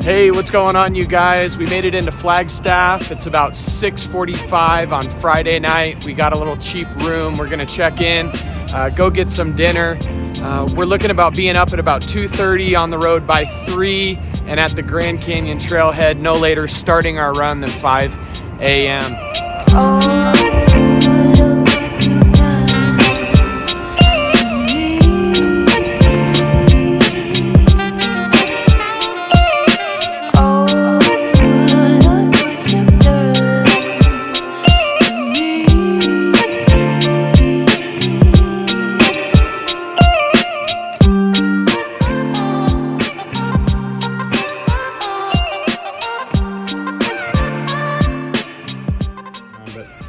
Hey, what's going on, you guys? We made it into Flagstaff. It's about 6:45 on Friday night. We got a little cheap room. We're gonna check in, go get some dinner. We're looking about being up at about 2:30, on the road by 3, and at the Grand Canyon trailhead no later, starting our run than 5 a.m.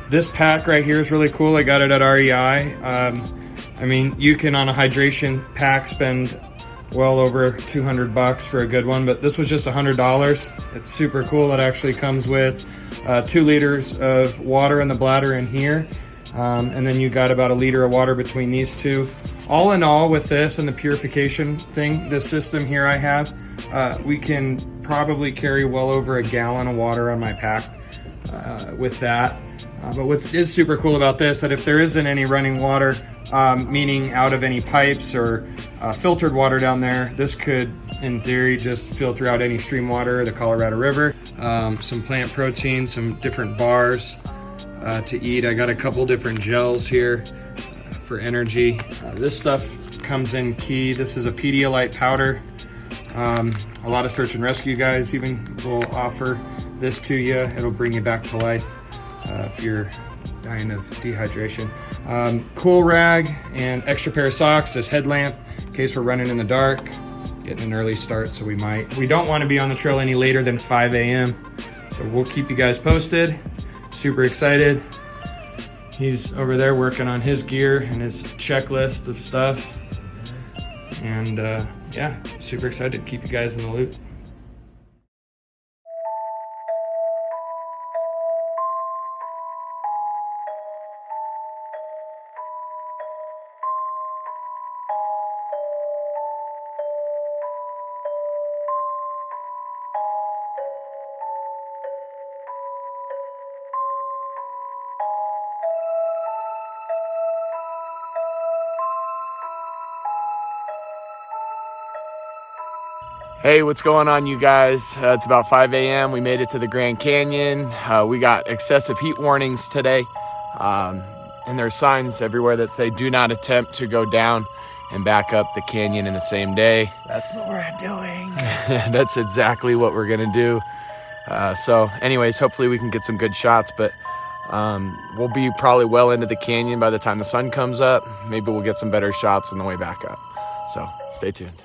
This pack right here is really cool. I got it at REI. I mean, you can on a hydration pack spend well over 200 bucks for a good one, but this was just $100. It's super cool. It actually comes with 2 liters of water in the bladder in here. And then you got about 1 liter of water between these two. All in all, with this and the purification thing, this system here I have, we can probably carry well over 1 gallon of water on my pack with that. But what is super cool about this, that if there isn't any running water, meaning out of any pipes or filtered water down there, this could, in theory, just filter out any stream water, the Colorado River. Some plant protein, some different bars to eat. I got a couple different gels here for energy. This stuff comes in key. This is a Pedialyte powder. A lot of search and rescue guys even will offer this to you. It'll bring you back to life if you're dying of dehydration. Cool rag and extra pair of socks, this headlamp in case we're running in the dark, getting an early start, so we don't want to be on the trail any later than 5 a.m. So we'll keep you guys posted. Super excited. He's over there working on his gear and his checklist of stuff. And yeah, super excited to keep you guys in the loop. Hey, what's going on, you guys? It's about 5 a.m. We made it to the Grand Canyon. We got excessive heat warnings today. And there are signs everywhere that say do not attempt to go down and back up the canyon in the same day. That's what we're doing. That's exactly what we're gonna do. So anyways, hopefully we can get some good shots, but we'll be probably well into the canyon by the time the sun comes up. Maybe we'll get some better shots on the way back up. So stay tuned.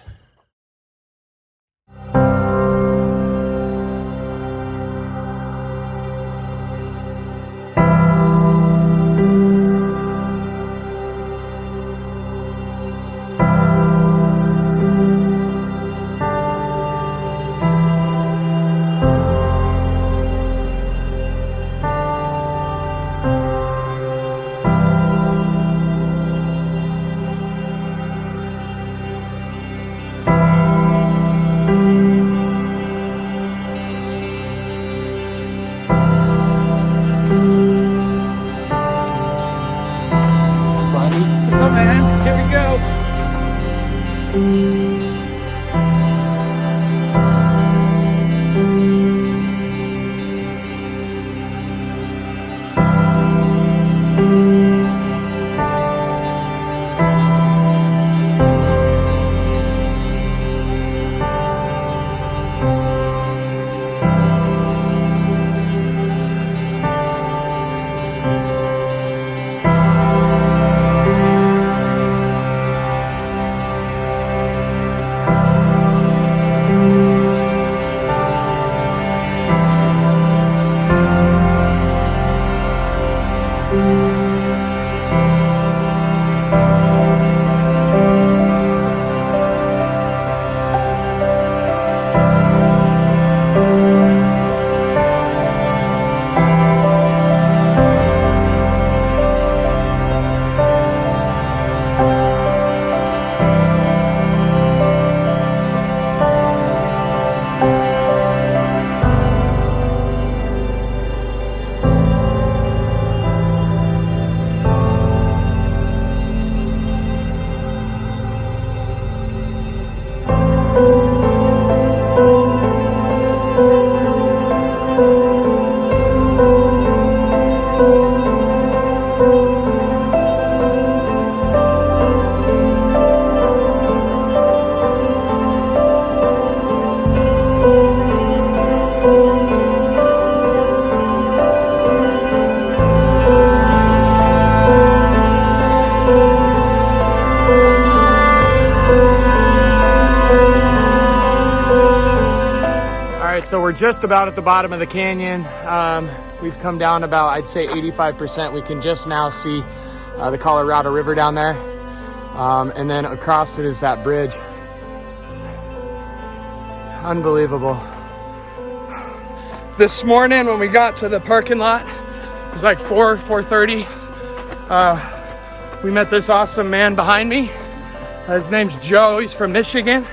So we're just about at the bottom of the canyon. We've come down about, I'd say 85%. We can just now see the Colorado River down there. And then across it is that bridge. Unbelievable. This morning when we got to the parking lot, it was like 4:30. We met this awesome man behind me. His name's Joe. He's from Michigan.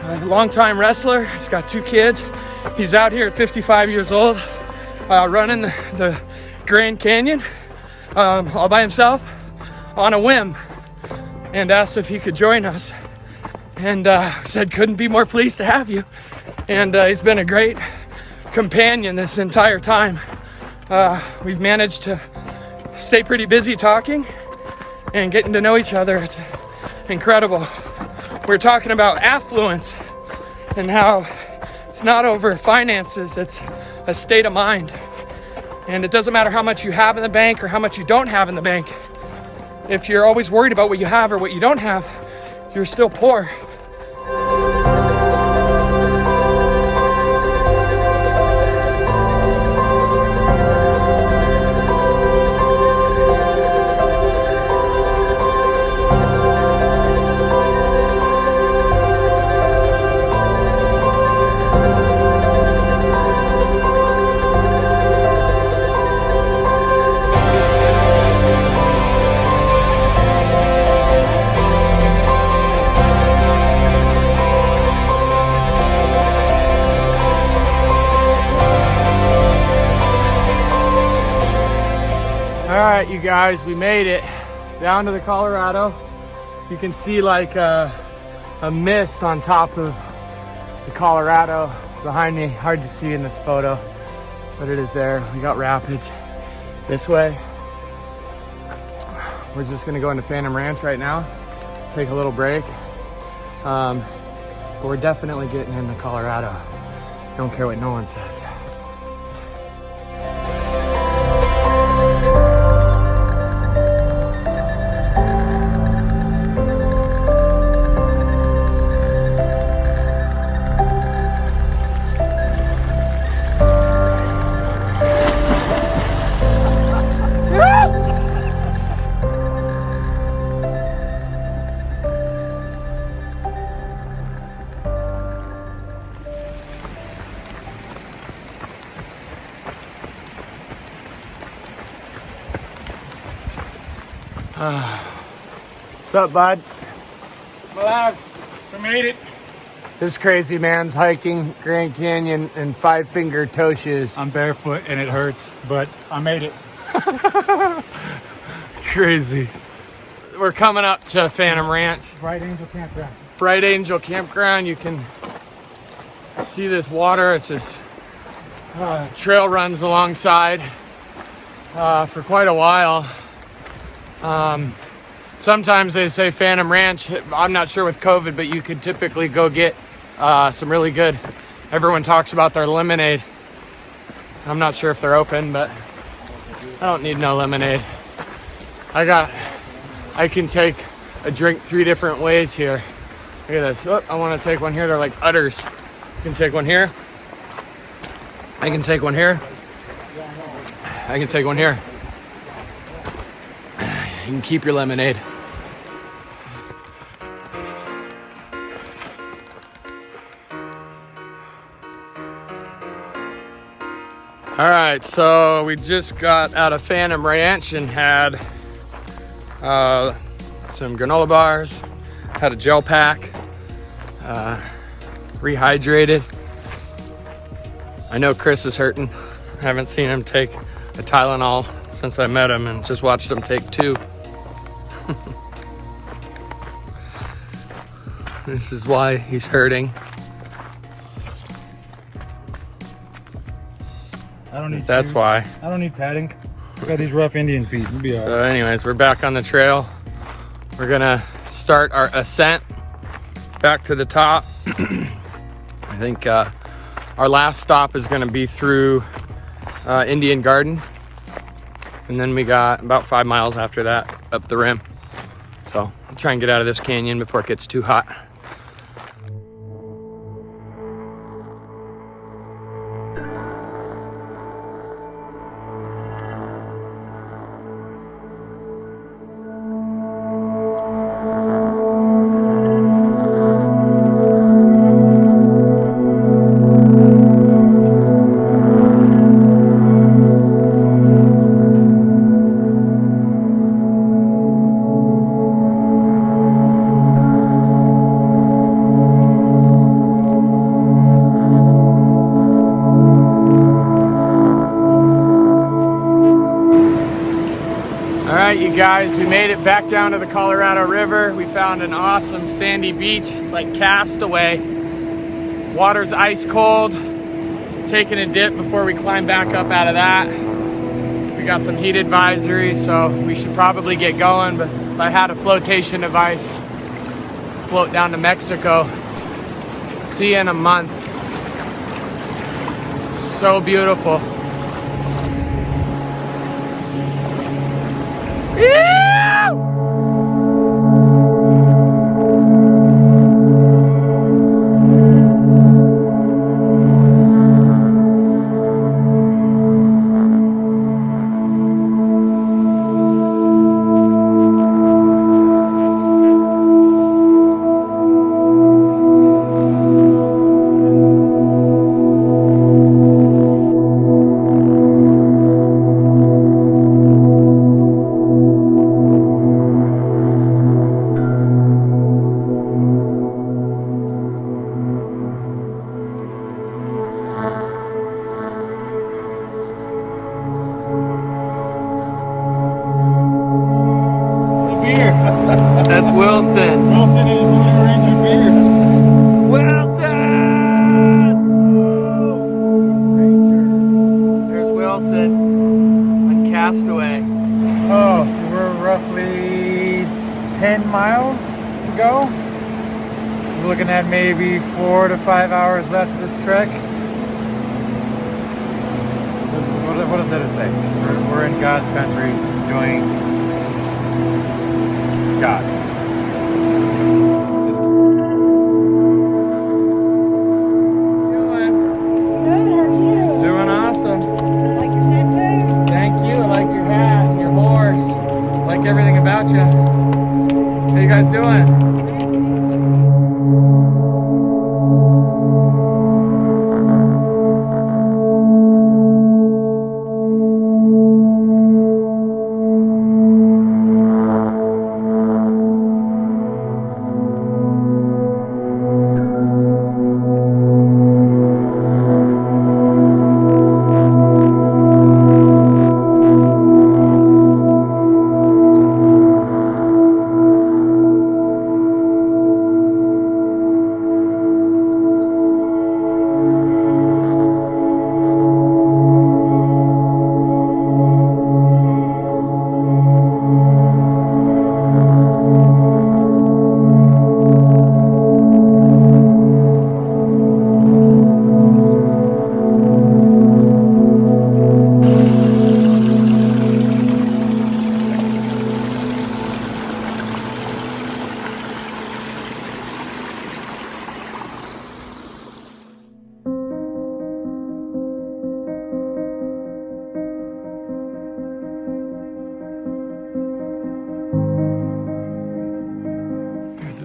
A longtime wrestler. He's got 2 kids. He's out here at 55 years old, running the Grand Canyon all by himself on a whim, and asked if he could join us. And said, couldn't be more pleased to have you. And he's been a great companion this entire time. We've managed to stay pretty busy talking and getting to know each other. It's incredible. We're talking about affluence and how it's not over finances, it's a state of mind. And it doesn't matter how much you have in the bank or how much you don't have in the bank. If you're always worried about what you have or what you don't have, you're still poor. All right, you guys, we made it down to the Colorado. You can see like a mist on top of the Colorado behind me. Hard to see in this photo, but it is there. We got rapids this way. We're just gonna go into Phantom Ranch right now, take a little break. But we're definitely getting into Colorado. Don't care what no one says. What's up, bud? My lads, we made it. This crazy man's hiking Grand Canyon in 5-finger toe shoes. I'm barefoot and it hurts, but I made it. Crazy. We're coming up to Phantom Ranch. Bright Angel Campground. Bright Angel Campground. You can see this water. It's just trail runs alongside for quite a while. Sometimes they say Phantom Ranch. I'm not sure with COVID, but you could typically go get some really good. Everyone talks about their lemonade. I'm not sure if they're open, but I don't need no lemonade. I can take a drink 3 different ways here. Look at this. Oh, I want to take one here. They're like udders. I can take one here. I can take one here. I can take one here. You can keep your lemonade. All right, so we just got out of Phantom Ranch and had some granola bars, had a gel pack, rehydrated. I know Chris is hurting. I haven't seen him take a Tylenol since I met him and just watched him take 2. This is why he's hurting. I don't need That's shoes. why. I don't need padding. I got these rough Indian feet. We'll be all right. So anyways, we're back on the trail. We're gonna start our ascent back to the top. I think our last stop is gonna be through Indian Garden. And then we got about 5 miles after that up the rim. So I'll try and get out of this canyon before it gets too hot. guys, we made it back down to the Colorado River. We found an awesome sandy beach. It's like Castaway. Water's ice cold. Taking a dip before we climb back up out of that. We got some heat advisory, so we should probably get going, but if I had a flotation device, float down to Mexico. See you in a month. So beautiful. That's Wilson. Wilson and his Lone Ranger beer. Wilson! There's Wilson on Castaway. Oh, so we're roughly 10 miles to go. We're looking at maybe 4 to 5 hours left of this trek. What does that say? We're in God's country doing God. Doing awesome. Like your tattoo? Thank you. I like your hat and your horse. I like everything about you. How you guys doing?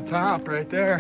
Top right there.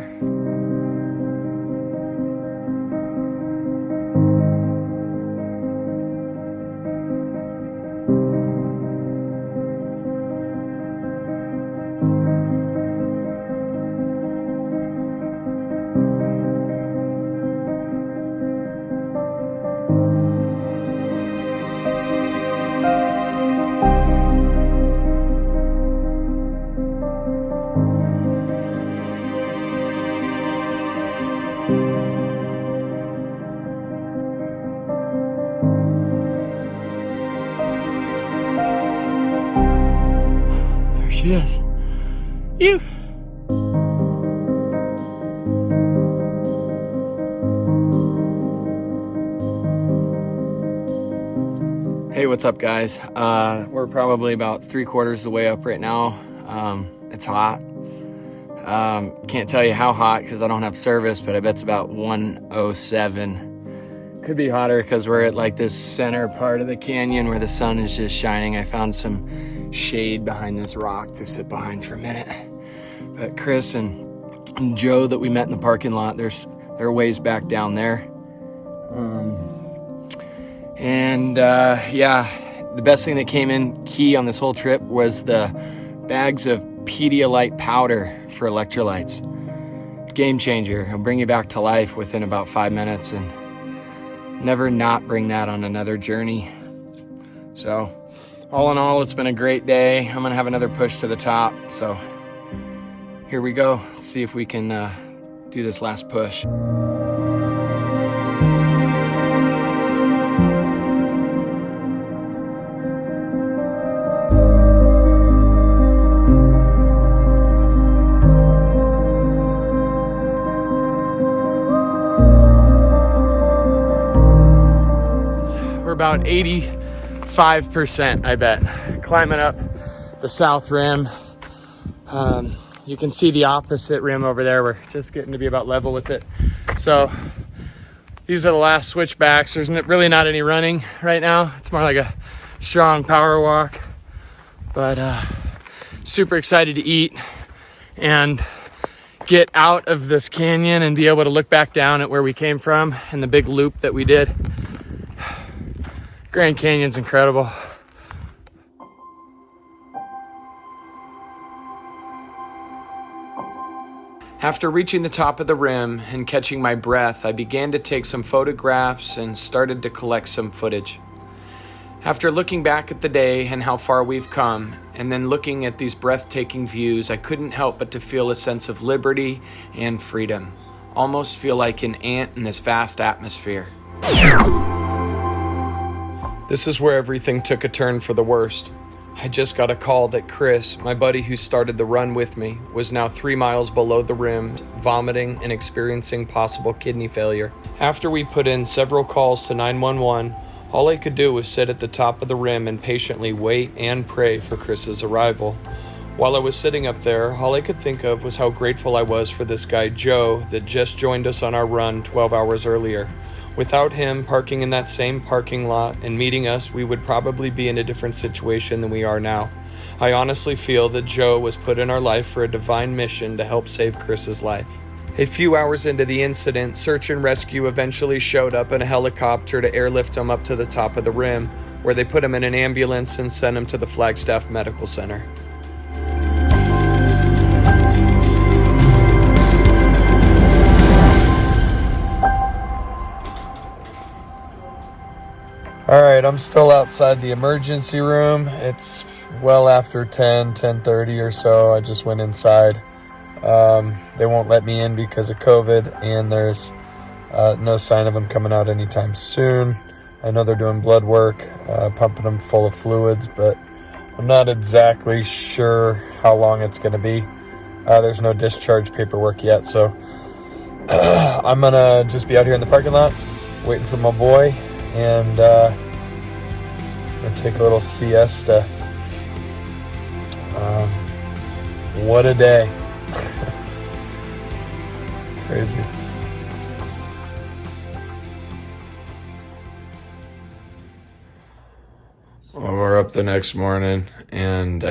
She is. You. Hey, what's up, guys? We're probably about 3/4 of the way up right now. It's hot. Can't tell you how hot because I don't have service, but I bet it's about 107. Could be hotter because we're at like this center part of the canyon where the sun is just shining. I found some shade behind this rock to sit behind for a minute. But Chris and Joe that we met in the parking lot, they're ways back down there. Yeah, the best thing that came in key on this whole trip was the bags of Pedialyte powder for electrolytes. Game changer. It'll bring you back to life within about 5 minutes and never not bring that on another journey. So All in all, it's been a great day. I'm gonna have another push to the top. So here we go. Let's see if we can do this last push. We're about 85%, I bet. Climbing up the south rim. You can see the opposite rim over there. We're just getting to be about level with it. So these are the last switchbacks. There's really not any running right now. It's more like a strong power walk, but super excited to eat and get out of this canyon and be able to look back down at where we came from and the big loop that we did. Grand Canyon's incredible. After reaching the top of the rim and catching my breath, I began to take some photographs and started to collect some footage. After looking back at the day and how far we've come, and then looking at these breathtaking views, I couldn't help but to feel a sense of liberty and freedom. Almost feel like an ant in this vast atmosphere. This is where everything took a turn for the worst. I just got a call that Chris, my buddy who started the run with me, was now 3 miles below the rim, vomiting and experiencing possible kidney failure. After we put in several calls to 911, all I could do was sit at the top of the rim and patiently wait and pray for Chris's arrival. While I was sitting up there, all I could think of was how grateful I was for this guy Joe that just joined us on our run 12 hours earlier. Without him parking in that same parking lot and meeting us, we would probably be in a different situation than we are now. I honestly feel that Joe was put in our life for a divine mission to help save Chris's life. A few hours into the incident, search and rescue eventually showed up in a helicopter to airlift him up to the top of the rim, where they put him in an ambulance and sent him to the Flagstaff Medical Center. All right, I'm still outside the emergency room. It's well after 10:30 or so. I just went inside. They won't let me in because of COVID, and there's no sign of them coming out anytime soon. I know they're doing blood work, pumping them full of fluids, but I'm not exactly sure how long it's going to be. There's no discharge paperwork yet, so I'm going to just be out here in the parking lot waiting for my boy. And I'm gonna take a little siesta. What a day. Crazy. Well, we're up the next morning and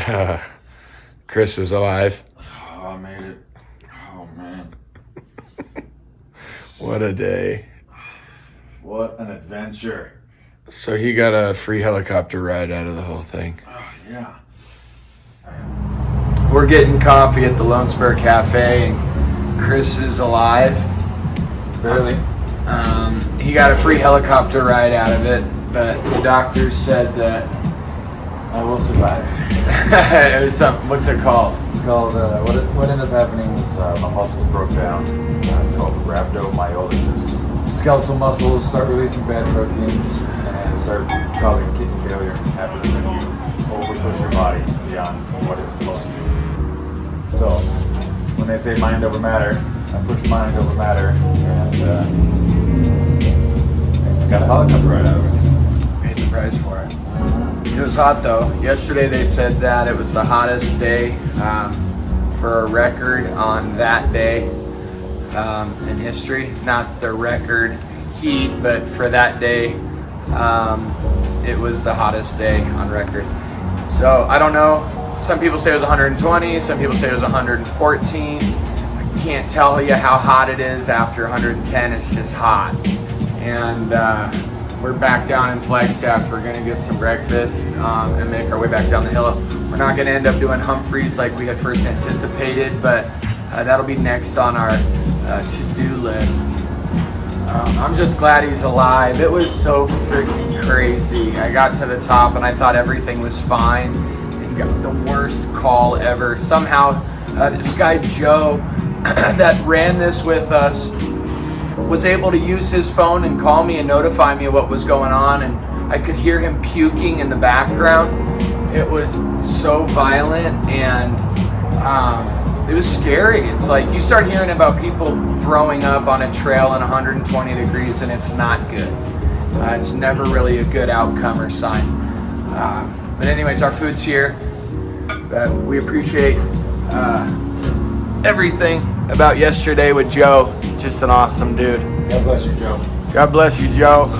Chris is alive. Oh, I made it. Oh, man. What a day. What an adventure. So he got a free helicopter ride out of the whole thing. Oh, yeah. We're getting coffee at the Lone Spur Cafe, and Chris is alive. Barely. He got a free helicopter ride out of it, but the doctors said that I will survive. it was something. What's it called? It's called, what ended up happening was my muscles broke down. It's called rhabdomyolysis. Skeletal muscles start releasing bad proteins and start causing kidney failure. It happens when you overpush your body beyond what it's supposed to. So when they say mind over matter, I pushed mind over matter and got a helicopter ride out of it. Paid the price for it. It was hot though. Yesterday they said that it was the hottest day for a record on that day in history. Not the record heat, but for that day, it was the hottest day on record. So I don't know. Some people say it was 120. Some people say it was 114. I can't tell you how hot it is after 110. It's just hot. And we're back down in Flagstaff. We're gonna get some breakfast and make our way back down the hill. We're not gonna end up doing Humphreys like we had first anticipated, but that'll be next on our to-do list. I'm just glad he's alive. It was so freaking crazy. I got to the top and I thought everything was fine and got the worst call ever. Somehow this guy Joe that ran this with us was able to use his phone and call me and notify me of what was going on, and I could hear him puking in the background. It was so violent, and it was scary. It's like you start hearing about people throwing up on a trail in 120 degrees, and it's not good. It's never really a good outcome or sign. But anyways, our food's here. We appreciate everything about yesterday with Joe. Just an awesome dude. God bless you, Joe. God bless you, Joe.